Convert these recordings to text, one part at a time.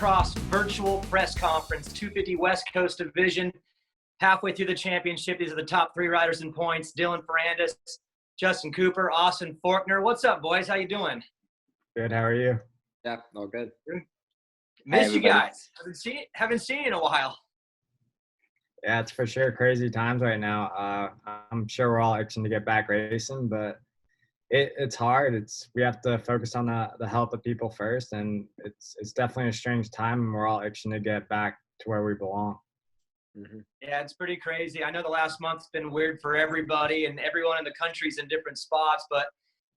Supercross virtual press conference, 250 West Coast Division. Halfway through the championship, these are the top three riders in points: Dylan Ferrandis, Justin Cooper, Austin Faulkner. What's up, boys? How you doing? Good. How are you? Yeah, all good. Miss you guys. Haven't seen you in a while. Yeah, it's for sure crazy times right now. I'm sure we're all itching to get back racing, but it's hard. We have to focus on the health of people first, and it's definitely a strange time, and we're all itching to get back to where we belong. Mm-hmm. Yeah, it's pretty crazy. I know the last month's been weird for everybody, and everyone in the country's in different spots. But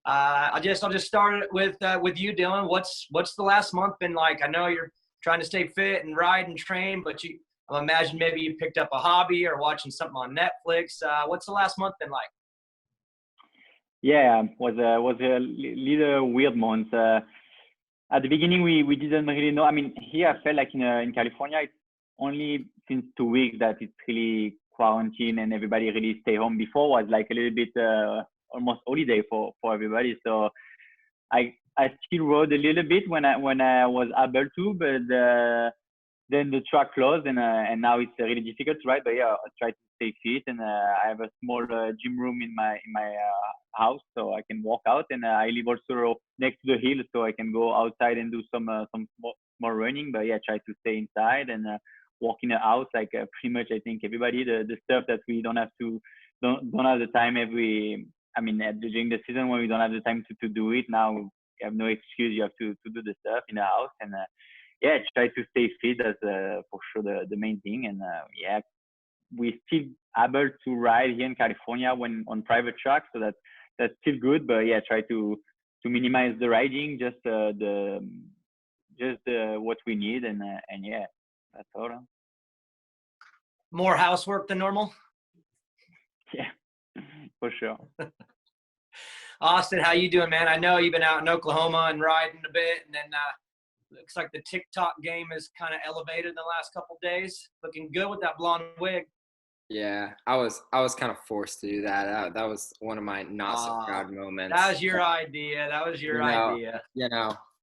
I'll just start with you, Dylan. What's the last month been like? I know you're trying to stay fit and ride and train, but I imagine maybe you picked up a hobby or watching something on Netflix. What's the last month been like? Yeah, was a little weird month. At the beginning, we didn't really know. I mean, here I felt like in California, it's only since 2 weeks that it's really quarantine and everybody really stay home. Before was like a little bit almost holiday for everybody. So I still rode a little bit when I was able to, but then the track closed and now it's really difficult to ride. But yeah, I try to stay fit, and I have a small gym room in my house, so I can walk out, and I live also next to the hill, so I can go outside and do some more running. But yeah, try to stay inside and walk in the house like pretty much I think everybody. The stuff that we don't have the time during the season when we don't have the time to do it. Now you have no excuse. You have to do the stuff in the house, and yeah, try to stay fit as for sure the main thing. And yeah, we still able to ride here in California when on private tracks, so that's still good. But yeah, try to minimize the riding, just what we need, and yeah, that's all. More housework than normal? Yeah, for sure. Austin, how you doing, man? I know you've been out in Oklahoma and riding a bit, and then looks like the TikTok game is kind of elevated in the last couple of days. Looking good with that blonde wig. Yeah, I was kind of forced to do that. That was one of my not so proud moments. That was your idea. Idea.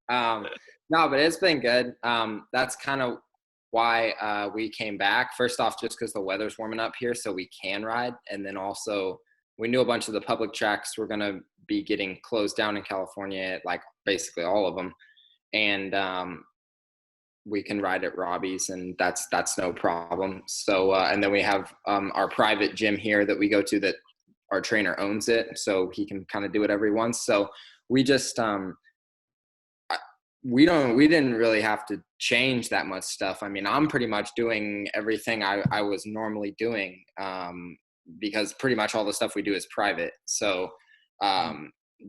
No, but it's been good. That's kind of why we came back. First off, just because the weather's warming up here, so we can ride, and then also we knew a bunch of the public tracks were gonna be getting closed down in California, like basically all of them, and we can ride at Robbie's, and that's no problem. So and then we have our private gym here that we go to that our trainer owns it, so he can kind of do whatever he wants. So we just we didn't really have to change that much stuff. I mean, I'm pretty much doing everything I was normally doing because pretty much all the stuff we do is private. So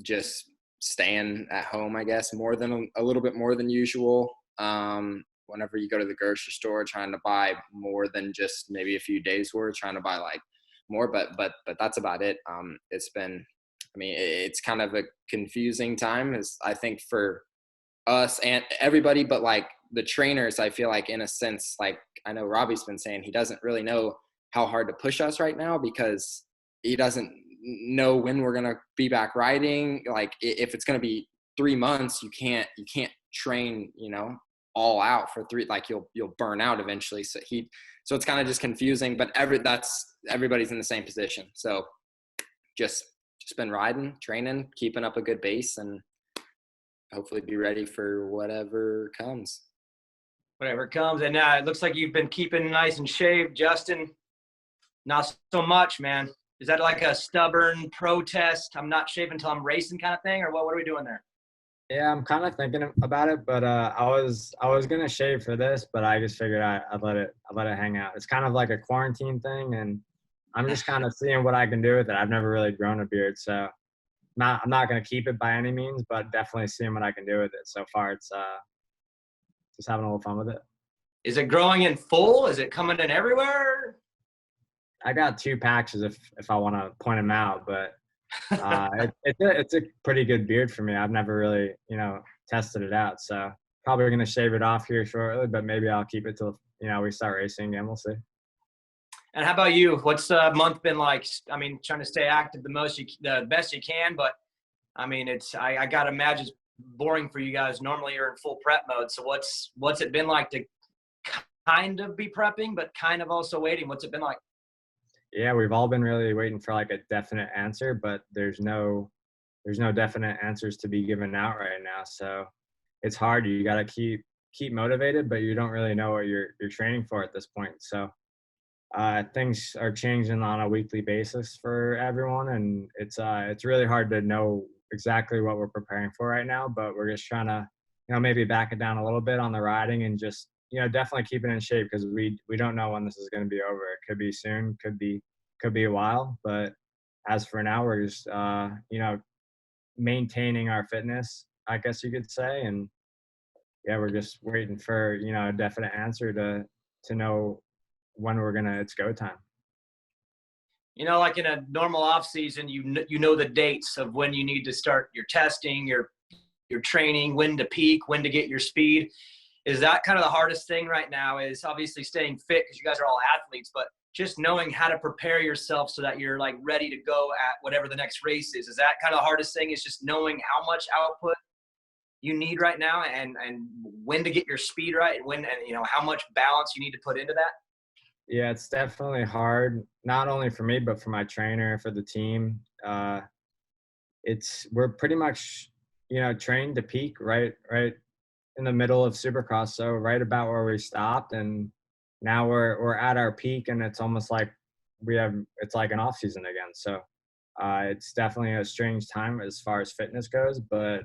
just staying at home, I guess, a little bit more than usual. Whenever you go to the grocery store, trying to buy more than just maybe a few days worth, trying to buy like more, but that's about it. It's kind of a confusing time, I think, for us and everybody, but like the trainers, I feel like in a sense, like I know Robbie's been saying, he doesn't really know how hard to push us right now because he doesn't know when we're going to be back riding. Like if it's going to be 3 months, you can't train, all out for 3, like you'll burn out eventually. So it's kind of just confusing, but everybody's in the same position. So just been riding, training, keeping up a good base, and hopefully be ready for whatever comes. And it looks like you've been keeping nice and shaved. Justin, not so much, man. Is that like a stubborn protest? I'm not shaving until I'm racing kind of thing, or what are we doing there? Yeah, I'm kind of thinking about it, but I was gonna shave for this, but I just figured I'd let it hang out. It's kind of like a quarantine thing, and I'm just kind of seeing what I can do with it. I've never really grown a beard, so I'm not gonna keep it by any means, but definitely seeing what I can do with it. So far, it's just having a little fun with it. Is it growing in full? Is it coming in everywhere? I got 2 patches if I want to point them out, but it's a pretty good beard for me. I've never really, tested it out. So probably going to shave it off here shortly, but maybe I'll keep it till, we start racing and we'll see. And how about you? What's the month been like? I mean, trying to stay active the best you can, but I mean, I got to imagine it's boring for you guys. Normally you're in full prep mode. So what's it been like to kind of be prepping, but kind of also waiting? What's it been like? Yeah, we've all been really waiting for like a definite answer, but there's no definite answers to be given out right now. So it's hard. You got to keep motivated, but you don't really know what you're training for at this point. So things are changing on a weekly basis for everyone, and it's really hard to know exactly what we're preparing for right now. But we're just trying to, maybe back it down a little bit on the riding and just, definitely keep it in shape, because we don't know when this is going to be over. It could be soon, could be a while. But as for now, we're just maintaining our fitness, I guess you could say, and yeah, we're just waiting for a definite answer to know when it's go time. Like in a normal off season, you know the dates of when you need to start your testing, your training, when to peak, when to get your speed. Is that kind of the hardest thing right now? Is obviously staying fit, because you guys are all athletes, but just knowing how to prepare yourself so that you're like ready to go at whatever the next race is. Is that kind of the hardest thing? Is just knowing how much output you need right now, and when to get your speed right, and how much balance you need to put into that? Yeah, it's definitely hard, not only for me, but for my trainer, for the team. We're pretty much, trained to peak right in the middle of Supercross. So right about where we stopped, and now we're at our peak, and it's almost like it's like an off season again. So it's definitely a strange time as far as fitness goes, but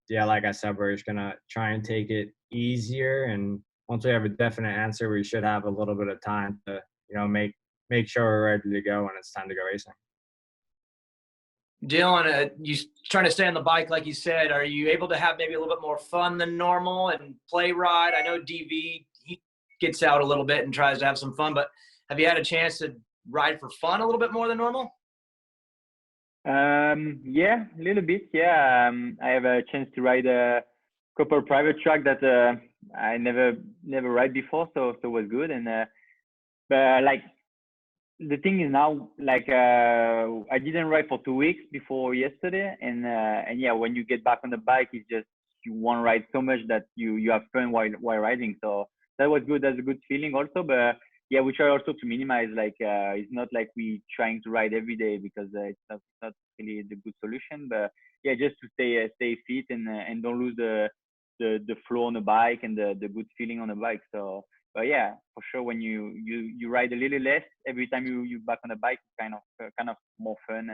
yeah, like I said, we're just gonna try and take it easier, and once we have a definite answer, we should have a little bit of time to, make sure we're ready to go when it's time to go racing. Dylan, you trying to stay on the bike, like you said. Are you able to have maybe a little bit more fun than normal and play ride? I know DV, he gets out a little bit and tries to have some fun, but have you had a chance to ride for fun a little bit more than normal? Yeah, a little bit. Yeah, I have a chance to ride a couple private track that I never ride before, so it was good. And but like the thing is now, like I didn't ride for 2 weeks before yesterday, and yeah, when you get back on the bike, it's just you want to ride so much that you have fun while riding. So that was good. That's a good feeling also. But yeah, we try also to minimize. Like it's not like we trying to ride every day, because it's not really the good solution. But yeah, just to stay fit and don't lose the flow on the bike and the good feeling on the bike. So, but yeah, for sure, when you ride a little less every time you back on the bike, it's kind of more fun,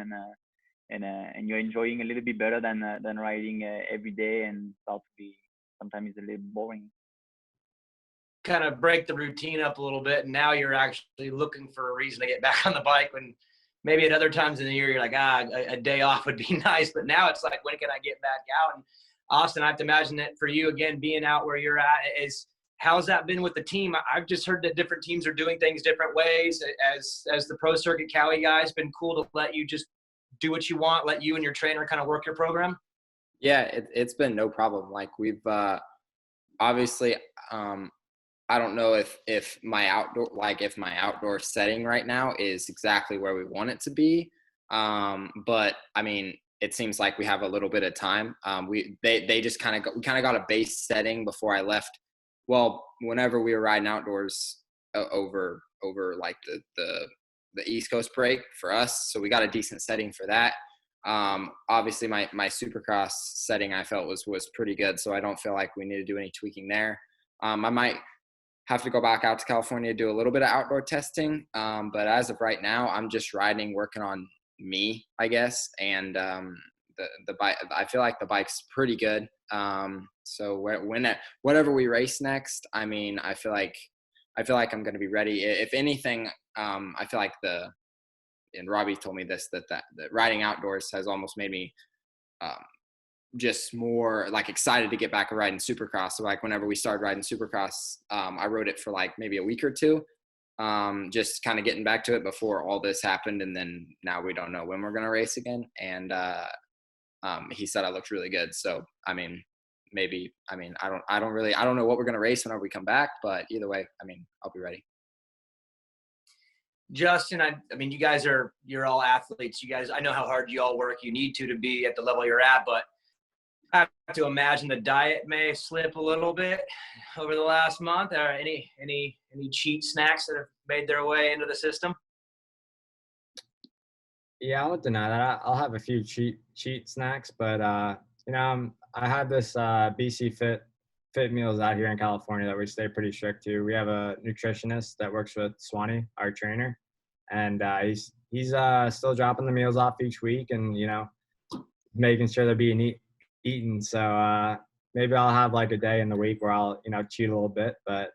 and you're enjoying a little bit better than riding every day, and start to be sometimes it's a little boring. Kind of break the routine up a little bit, and now you're actually looking for a reason to get back on the bike, when maybe at other times in the year you're like, a day off would be nice, but now it's like, when can I get back out? And Austin, I have to imagine that for you, again, being out where you're at, how's that been with the team? I've just heard that different teams are doing things different ways. As the pro circuit Cali guys, been cool to let you just do what you want, let you and your trainer kind of work your program? Yeah, it's been no problem. Like we've obviously I don't know if my outdoor setting right now is exactly where we want it to be. But I mean, it seems like we have a little bit of time. They just kind of got a base setting before I left. Well, whenever we were riding outdoors over like the East Coast break for us, so we got a decent setting for that. Obviously my Supercross setting I felt was pretty good, so I don't feel like we need to do any tweaking there. I might have to go back out to California to do a little bit of outdoor testing, but as of right now, I'm just working on me, I guess, and the bike. I feel like the bike's pretty good. So whenever we race next, I mean, I feel like I'm going to be ready. If anything, I feel like and Robbie told me this, that riding outdoors has almost made me just more like excited to get back and riding Supercross. So like whenever we started riding Supercross, I rode it for like maybe a week or two, just kind of getting back to it before all this happened. And then now we don't know when we're going to race again. And he said I looked really good. So, I mean, I don't know what we're going to race whenever we come back, but either way, I mean, I'll be ready. Justin, I mean, you're all athletes. You guys, I know how hard you all work. You need to be at the level you're at, but I have to imagine the diet may slip a little bit over the last month. Or any cheat snacks that have made their way into the system? Yeah, I won't deny that. I'll have a few cheat snacks, but you know, I had this BC Fit meals out here in California that we stay pretty strict to. We have a nutritionist that works with Swanee, our trainer, and he's still dropping the meals off each week, and you know, making sure they're being eaten. So maybe I'll have like a day in the week where I'll, you know, cheat a little bit, but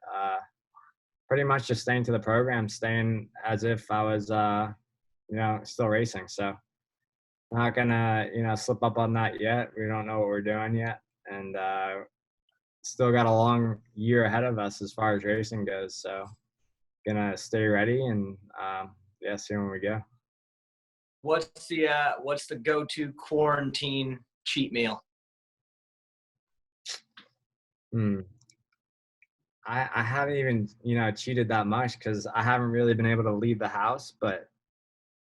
pretty much just staying to the program, staying as if I was you know, still racing. So not gonna, you know, slip up on that yet. We don't know what we're doing yet, and still got a long year ahead of us as far as racing goes. So gonna stay ready and yeah, see when we go. What's the go-to quarantine cheat meal? I haven't even, you know, cheated that much because I haven't really been able to leave the house. But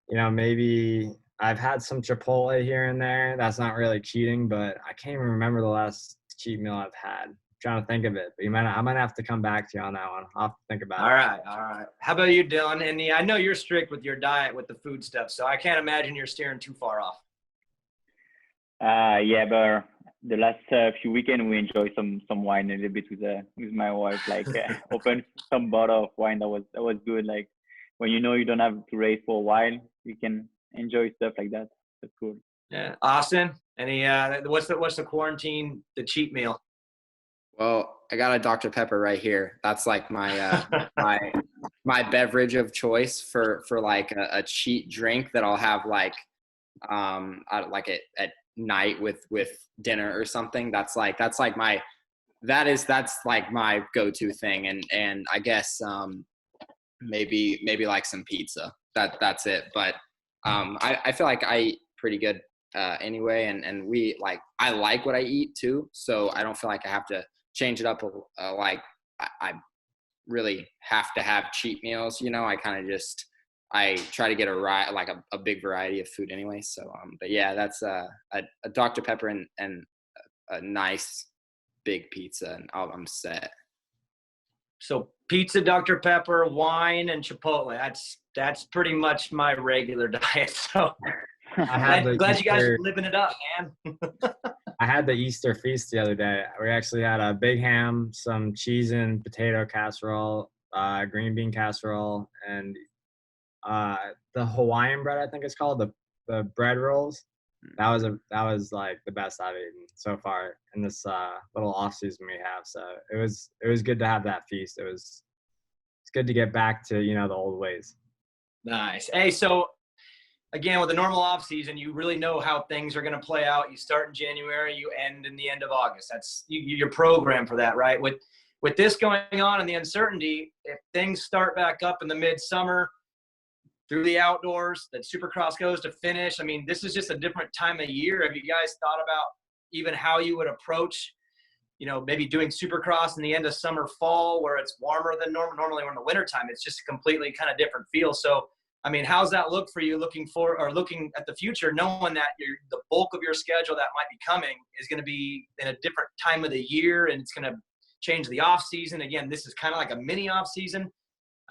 you know, maybe I've had some Chipotle here and there. That's not really cheating, but I can't even remember the last cheat meal I've had. I'm trying to think of it, but I might have to come back to you on that one. I'll have to think about it. All right. How about you, Dylan? And I know you're strict with your diet with the food stuff, so I can't imagine you're steering too far off. Yeah, but the last few weekends we enjoyed some wine a little bit with my wife. Like open some bottle of wine that was good. Like when you know you don't have to race for a while, you can enjoy stuff like that. That's cool. Yeah, Austin. Any what's the quarantine, the cheat meal? Well, I got a Dr. Pepper right here. That's like my my beverage of choice for like a cheat drink that I'll have like at night with dinner or something. That's like my go-to thing. And I guess maybe like some pizza. That's it. But I feel like I eat pretty good anyway, and we like I like what I eat too, so I don't feel like I have to change it up. Like I really have to have cheat meals, you know. I try to get a big variety of food anyway. So but yeah, that's a Dr. Pepper and a nice big pizza, and I'm set. So pizza, Dr. Pepper, wine, and Chipotle. That's pretty much my regular diet. So I'm glad you guys are living it up, man. I had the Easter feast the other day. We actually had a big ham, some cheese and potato casserole, green bean casserole, and the Hawaiian bread, I think it's called, the bread rolls. That was like the best I've eaten so far in this little off season we have. So it was good to have that feast. It's good to get back to, you know, the old ways. Nice. Hey, so again, with the normal off season, you really know how things are going to play out. You start in January, you end in the end of August. That's your program for that, right? With this going on and the uncertainty, if things start back up in the midsummer through the outdoors, that Supercross goes to finish. I mean, this is just a different time of year. Have you guys thought about even how you would approach, you know, maybe doing Supercross in the end of summer, fall, where it's warmer than normal? Normally, we're in the wintertime, it's just a completely kind of different feel. So, I mean, how's that look for you looking at the future, knowing that the bulk of your schedule that might be coming is going to be in a different time of the year, and it's going to change the off season? Again, this is kind of like a mini off season.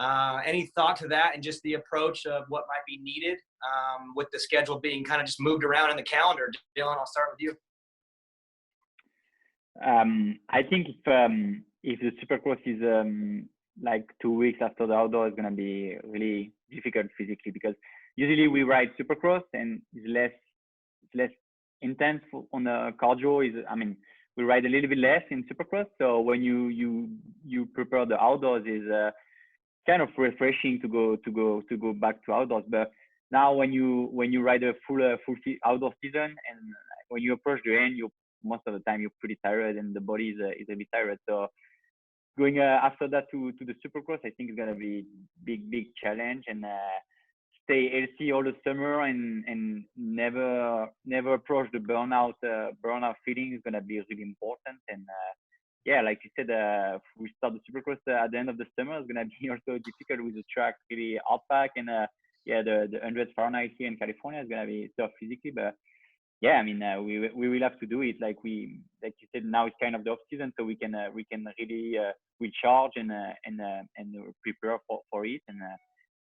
Any thought to that and just the approach of what might be needed with the schedule being kind of just moved around in the calendar? Dylan, I'll start with you. I think if the Supercross is like 2 weeks after the outdoor, is going to be really difficult physically, because usually we ride Supercross and it's less intense on the cardio. We ride a little bit less in Supercross. So when you prepare the outdoors, is kind of refreshing to go back to outdoors. But now when you ride a full outdoor season, and when you approach the end, most of the time you're pretty tired, and the body is a bit tired. So going after that to the Supercross, I think is gonna be big challenge, and stay healthy all the summer, and never approach the burnout feeling is gonna be really important. And yeah, like you said, we start the Supercross at the end of the summer. It's gonna be also difficult with the track really hard pack, and the 100 Fahrenheit here in California is gonna be tough physically. But yeah, I mean, we will have to do it. Like you said, now it's kind of the off season, so we can really recharge and prepare for it. And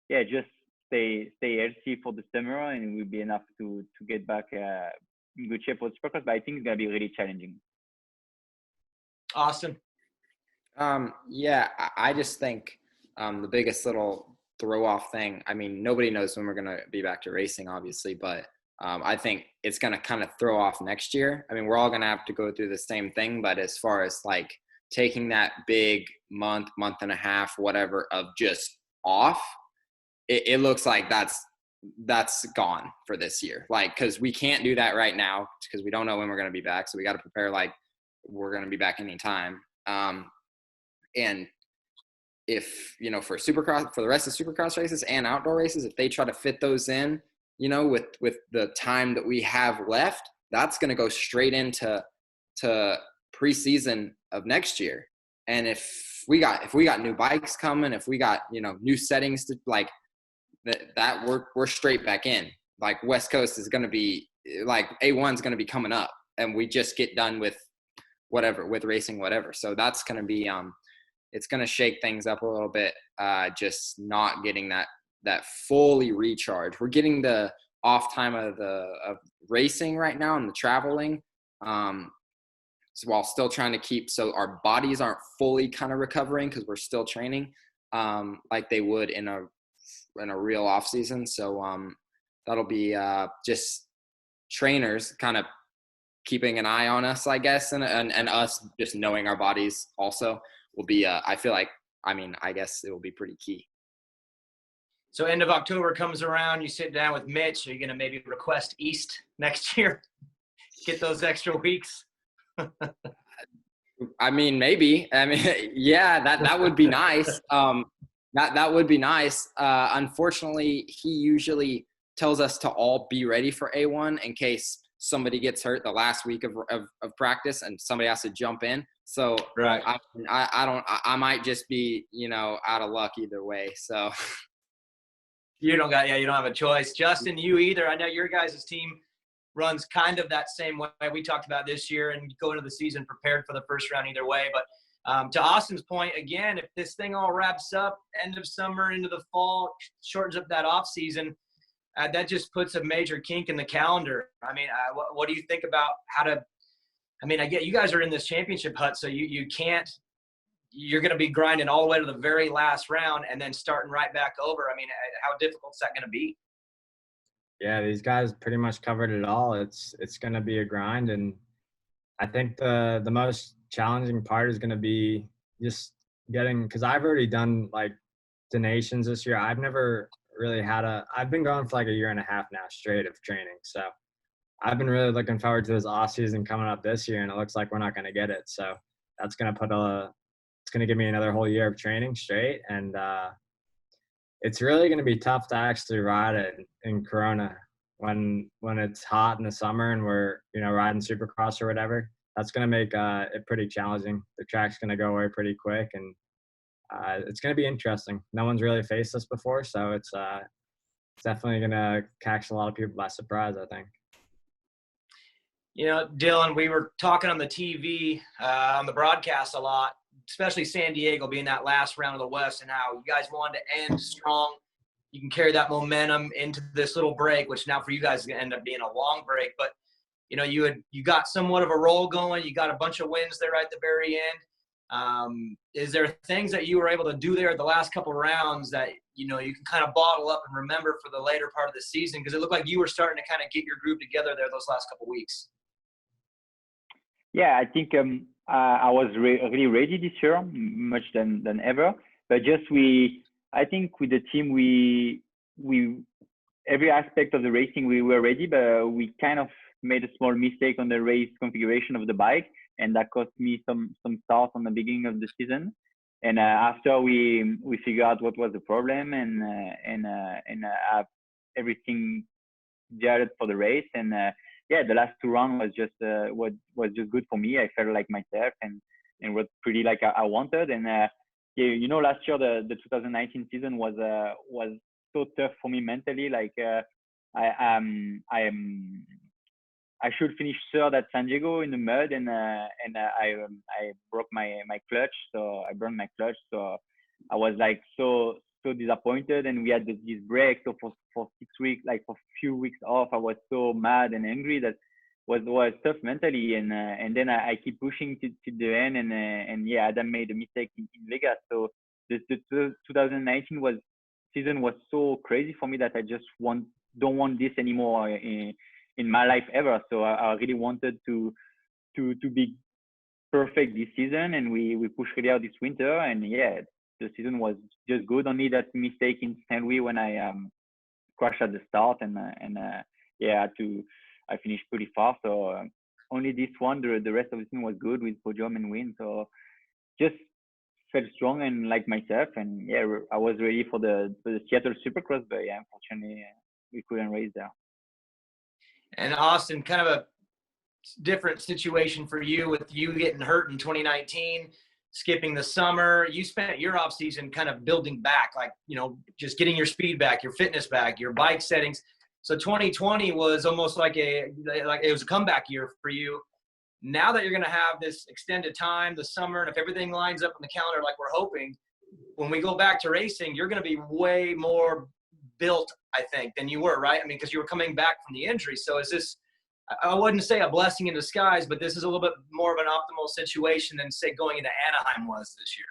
yeah, just stay healthy for the summer, and we'll be enough to get back in good shape for the Supercross. But I think it's gonna be really challenging. Austin. Yeah, I just think the biggest little throw off thing, I mean, nobody knows when we're going to be back to racing, obviously, but I think it's going to kind of throw off next year. I mean, we're all going to have to go through the same thing, but as far as like taking that big month and a half, whatever, of just off, it looks like that's gone for this year. Like, because we can't do that right now because we don't know when we're going to be back. So we got to prepare like we're going to be back anytime. And if, you know, for Supercross, for the rest of Supercross races and outdoor races, if they try to fit those in, you know, with the time that we have left, that's going to go straight into preseason of next year. And if we got new bikes coming, if we got, you know, new settings to like that we're straight back in. Like West Coast is going to be like A1 is going to be coming up, and we just get done with racing, whatever. So that's going to be, it's going to shake things up a little bit. Just not getting that fully recharged. We're getting the off time of racing right now and the traveling. So while still trying to keep, so our bodies aren't fully kind of recovering because we're still training, like they would in a real off season. So, that'll be, just trainers kind of keeping an eye on us, I guess. And us just knowing our bodies also will be, I feel like, I mean, I guess it will be pretty key. So end of October comes around, you sit down with Mitch. Are you going to maybe request East next year? Get those extra weeks? I mean, maybe. I mean, yeah, that would be nice. That would be nice. Unfortunately, he usually tells us to all be ready for A1 in case somebody gets hurt the last week of practice and somebody has to jump in. So right. I might just be, you know, out of luck either way. So you don't have a choice. Justin, you either. I know your guys' team runs kind of that same way we talked about this year and go into the season prepared for the first round either way. But to Austin's point, again, if this thing all wraps up end of summer into the fall, shortens up that off season, that just puts a major kink in the calendar. I mean, what do you think about how to – I mean, I get you guys are in this championship hut, so you can't – you're going to be grinding all the way to the very last round and then starting right back over. I mean, how difficult is that going to be? Yeah, these guys pretty much covered it all. It's going to be a grind, and I think the most challenging part is going to be just getting – because I've already done, like, the nations this year. I've never – really I've been going for like a year and a half now straight of training. So I've been really looking forward to this off season coming up this year, and it looks like we're not going to get it. So that's going to it's going to give me another whole year of training straight. And it's really going to be tough to actually ride it in Corona when it's hot in the summer and we're, you know, riding Supercross or whatever. That's going to make it pretty challenging. The track's going to go away pretty quick, and it's going to be interesting. No one's really faced this before, so it's definitely going to catch a lot of people by surprise, I think. You know, Dylan, we were talking on the TV, on the broadcast a lot, especially San Diego being that last round of the West, and how you guys wanted to end strong. You can carry that momentum into this little break, which now for you guys is going to end up being a long break. But, you know, you got somewhat of a roll going. You got a bunch of wins there right at the very end. Is there things that you were able to do there at the last couple of rounds that, you know, you can kind of bottle up and remember for the later part of the season? Because it looked like you were starting to kind of get your group together there those last couple of weeks. Yeah, I think I was really ready this year, much than ever. But just I think with the team, we every aspect of the racing we were ready, but we kind of made a small mistake on the race configuration of the bike. And that cost me some start on the beginning of the season. And after we figured out what was the problem and have everything geared for the race. And yeah, the last two rounds was just good for me. I felt like myself and was pretty like I wanted. And yeah, you know, last year the 2019 season was so tough for me mentally. Like I I should finish third at San Diego in the mud, and I broke my clutch, so I burned my clutch. So I was like so disappointed, and we had this break. So for 6 weeks, like for a few weeks off, I was so mad and angry that was tough mentally, and then I keep pushing to the end, and yeah, Adam made a mistake in Vegas. So the 2019 season was so crazy for me that I just don't want this anymore in my life ever. So I really wanted to be perfect this season, and we pushed really out this winter, and yeah, the season was just good. Only that mistake in St. Louis when I crashed at the start, and yeah, I finished pretty far. So only this one, the rest of the season was good with podium and win. So just felt strong and like myself, and yeah, I was ready for the Seattle Supercross, but yeah, unfortunately we couldn't race there. And Austin, kind of a different situation for you with you getting hurt in 2019, skipping the summer. You spent your off season kind of building back, like, you know, just getting your speed back, your fitness back, your bike settings. So 2020 was almost like it was a comeback year for you. Now that you're going to have this extended time, the summer, and if everything lines up on the calendar like we're hoping, when we go back to racing, you're going to be way more built, I think, than you were, right? I mean, because you were coming back from the injury. So is this, I wouldn't say a blessing in disguise, but this is a little bit more of an optimal situation than, say, going into Anaheim was this year?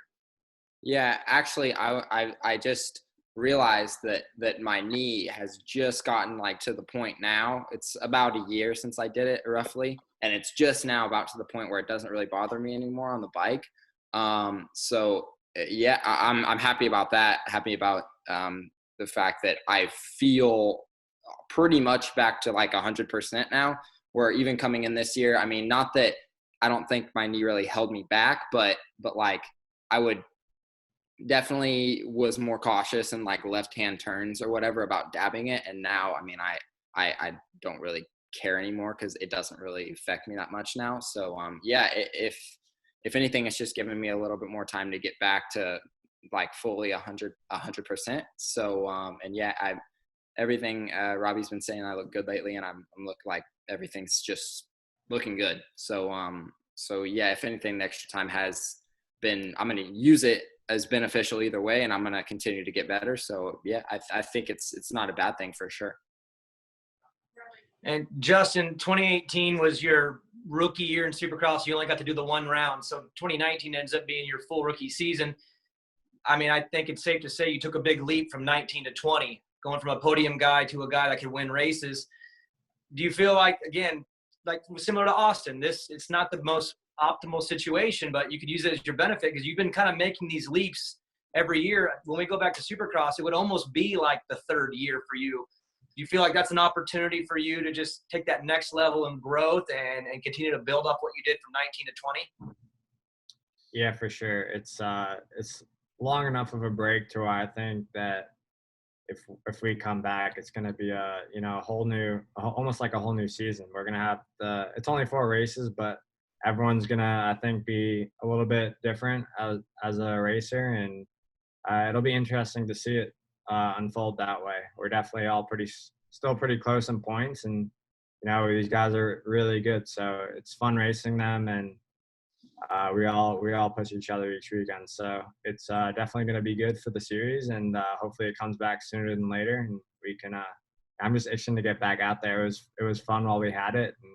Yeah, actually, I just realized that my knee has just gotten like to the point now. It's about a year since I did it roughly, and it's just now about to the point where it doesn't really bother me anymore on the bike. So yeah, I'm happy about that. Happy about the fact that I feel pretty much back to like 100% now, where even coming in this year, I mean, not that I don't think my knee really held me back, but like I would definitely was more cautious in like left-hand turns or whatever about dabbing it. And now, I mean, I don't really care anymore because it doesn't really affect me that much now. So yeah, if anything, it's just giving me a little bit more time to get back to like fully 100%. So and yeah, everything Robbie's been saying, I look good lately, and I'm looking like everything's just looking good. So so yeah, if anything, the extra time has been, I'm going to use it as beneficial either way, and I'm going to continue to get better. So yeah, I think it's not a bad thing for sure. And Justin, 2018 was your rookie year in Supercross. You only got to do the one round. So 2019 ends up being your full rookie season. I mean, I think it's safe to say you took a big leap from 19 to 20, going from a podium guy to a guy that could win races. Do you feel like, again, like similar to Austin, it's not the most optimal situation, but you could use it as your benefit because you've been kind of making these leaps every year. When we go back to Supercross, it would almost be like the third year for you. Do you feel like that's an opportunity for you to just take that next level in growth and continue to build up what you did from 19 to 20? Yeah, for sure. It's long enough of a break to where I think that if we come back, it's going to be almost like a whole new season. We're going to have it's only 4 races, but everyone's going to, I think, be a little bit different as a racer, and it'll be interesting to see it unfold that way. We're definitely all still pretty close in points, and you know, these guys are really good, so it's fun racing them, and we all push each other each weekend. So it's definitely going to be good for the series, and hopefully it comes back sooner than later, and we can. I'm just itching to get back out there. It was fun while we had it, and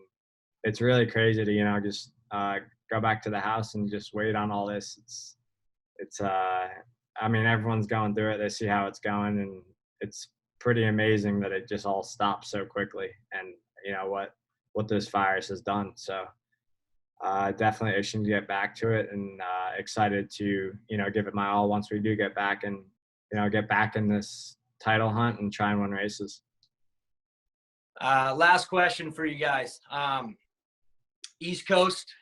it's really crazy to just go back to the house and just wait on all this. It's I mean, everyone's going through it. They see how it's going, and it's pretty amazing that it just all stopped so quickly, and you know what this virus has done. So definitely itching to get back to it, and excited to give it my all once we do get back, and get back in this title hunt and try and win races. Last question for you guys. East Coast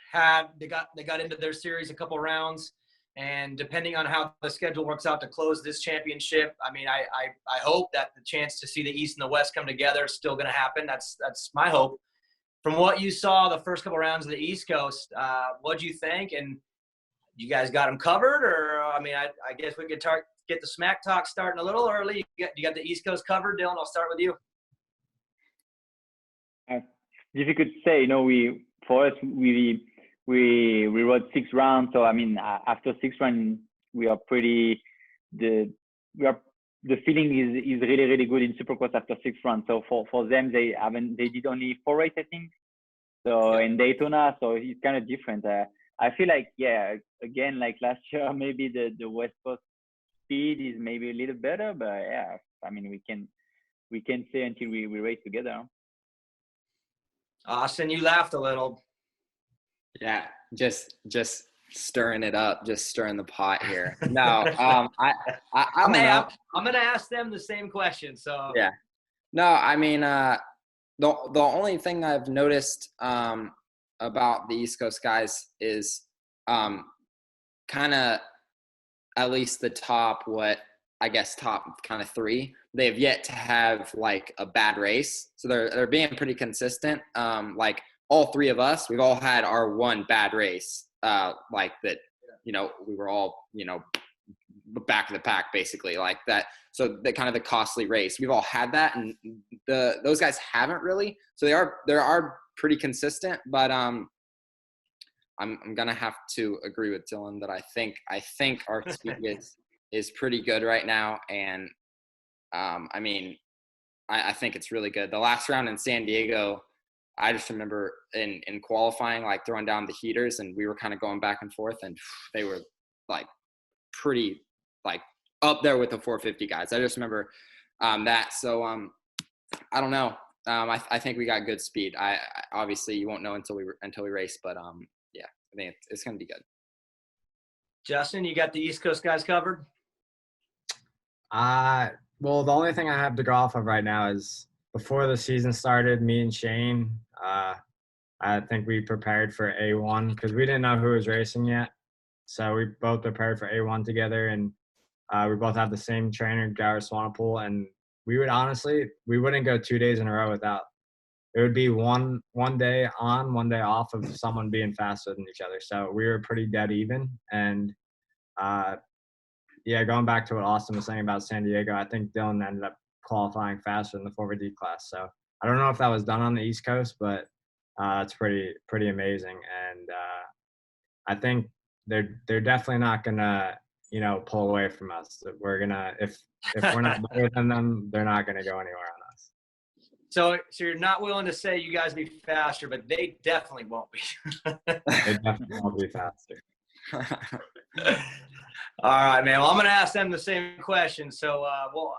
they got into their series a couple rounds, and depending on how the schedule works out to close this championship, I mean, I hope that the chance to see the East and the West come together is still going to happen. That's my hope. From what you saw the first couple rounds of the East Coast, what do you think? And you guys got them covered, or I mean, I guess we could get the smack talk starting a little early. You got the East Coast covered, Dylan. I'll start with you. difficult to say. For us, we rode 6 rounds. So I mean, after 6 rounds, we are pretty the feeling is really, really good in Supercross after 6 rounds. So for them, they did only 4 races, I think. So in Daytona, so it's kind of different. I feel like, again, like last year, maybe the West Coast speed is maybe a little better, but yeah, I mean, we can say until we race together. Austin, you laughed a little. Yeah, just stirring it up, just stirring the pot here. No, I don't know. I'm gonna ask them the same question. So yeah, no, I mean, the only thing I've noticed about the East Coast guys is kind of at least the top kind of 3. They have yet to have like a bad race, so they're being pretty consistent. Like all 3 of us, we've all had our one bad race, like that. We were all back of the pack basically, like that. So the kind of the costly race, we've all had that, and those guys haven't really. So they are pretty consistent, but I'm gonna have to agree with Dylan that I think our speed is pretty good right now, and I mean, I think it's really good. The last round in San Diego, I just remember in qualifying, like throwing down the heaters, and we were kind of going back and forth, and they were like pretty like up there with the 450 guys. I just remember that. So I don't know. I think we got good speed. I obviously you won't know until we race, but yeah, I think it's gonna be good. Justin, you got the East Coast guys covered? Well, the only thing I have to go off of right now is before the season started, me and Shane, I think we prepared for A1 because we didn't know who was racing yet. So we both prepared for A1 together, and we both have the same trainer, Garrett Swanepoel, and we wouldn't go 2 days in a row without. It would be one day on, 1 day off of someone being faster than each other. So we were pretty dead even. And going back to what Austin was saying about San Diego, I think Dylan ended up qualifying faster in the 4VD class. So I don't know if that was done on the East Coast, but it's pretty amazing. And I think they're definitely not gonna pull away from us. We're gonna if we're not better than them, they're not gonna go anywhere on us. So you're not willing to say you guys be faster, but they definitely won't be. They definitely won't be faster. All right, man. Well, I'm going to ask them the same question. So,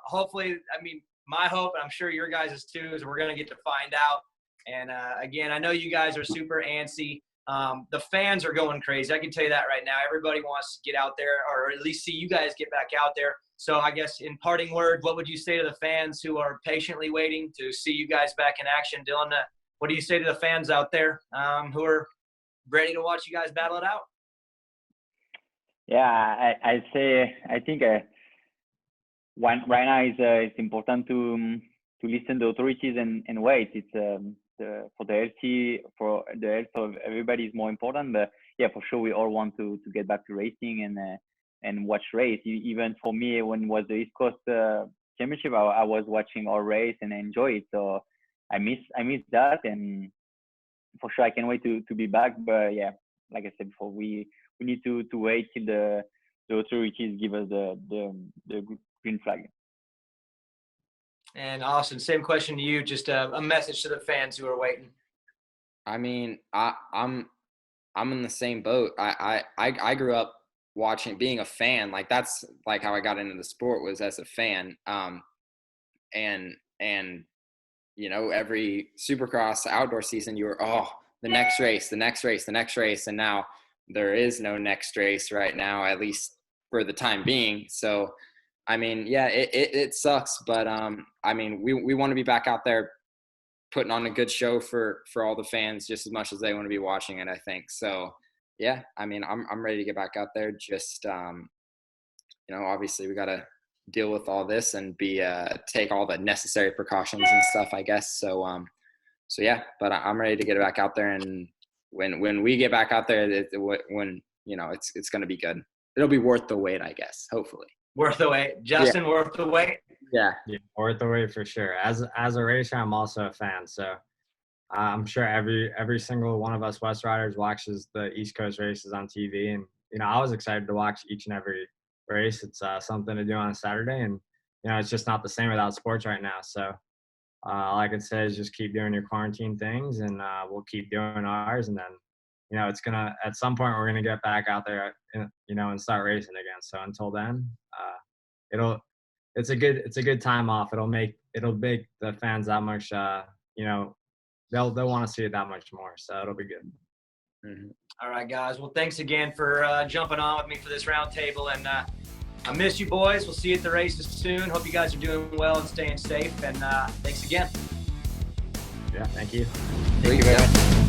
hopefully, I mean, my hope, and I'm sure your guys' too, is we're going to get to find out. And, again, I know you guys are super antsy. The fans are going crazy. I can tell you that right now. Everybody wants to get out there, or at least see you guys get back out there. So I guess in parting words, what would you say to the fans who are patiently waiting to see you guys back in action? Dylan, what do you say to the fans out there who are ready to watch you guys battle it out? Yeah, I think right now it's important to listen to authorities and wait. It's for the health of everybody is more important. But yeah, for sure we all want to get back to racing and watch race. Even for me, when it was the East Coast Championship, I was watching our race and enjoy it. So I miss that, and for sure I can't wait to be back. But yeah, like I said before, we need to wait till the authorities give us the green flag. And Austin, same question to you. Just a message to the fans who are waiting. I mean, I'm in the same boat. I grew up being a fan. Like that's like how I got into the sport, was as a fan. And every Supercross outdoor season, you were the next race, and now there is no next race right now, at least for the time being. So, I mean, yeah, it sucks, but I mean, we want to be back out there putting on a good show for all the fans just as much as they want to be watching it, I think. So, yeah, I mean, I'm ready to get back out there. Just obviously we got to deal with all this and take all the necessary precautions and stuff, I guess. So yeah, but I'm ready to get back out there, and when we get back out there, it's going to be good. It'll be worth the wait, I guess, hopefully. Worth the wait. Justin, Yeah. Worth the wait? Yeah, worth the wait for sure. As a racer, I'm also a fan. So I'm sure every single one of us West Riders watches the East Coast races on TV, and I was excited to watch each and every race. It's something to do on a Saturday, and it's just not the same without sports right now. So all I can say is just keep doing your quarantine things, and we'll keep doing ours, and then it's gonna, at some point we're gonna get back out there, and start racing again. So until then, it's a good time off. It'll make the fans that much they'll want to see it that much more. So it'll be good. Mm-hmm. All right, guys. Well, thanks again for jumping on with me for this roundtable, and I miss you boys. We'll see you at the races soon. Hope you guys are doing well and staying safe, and thanks again. Yeah, thank you. Thank you very much.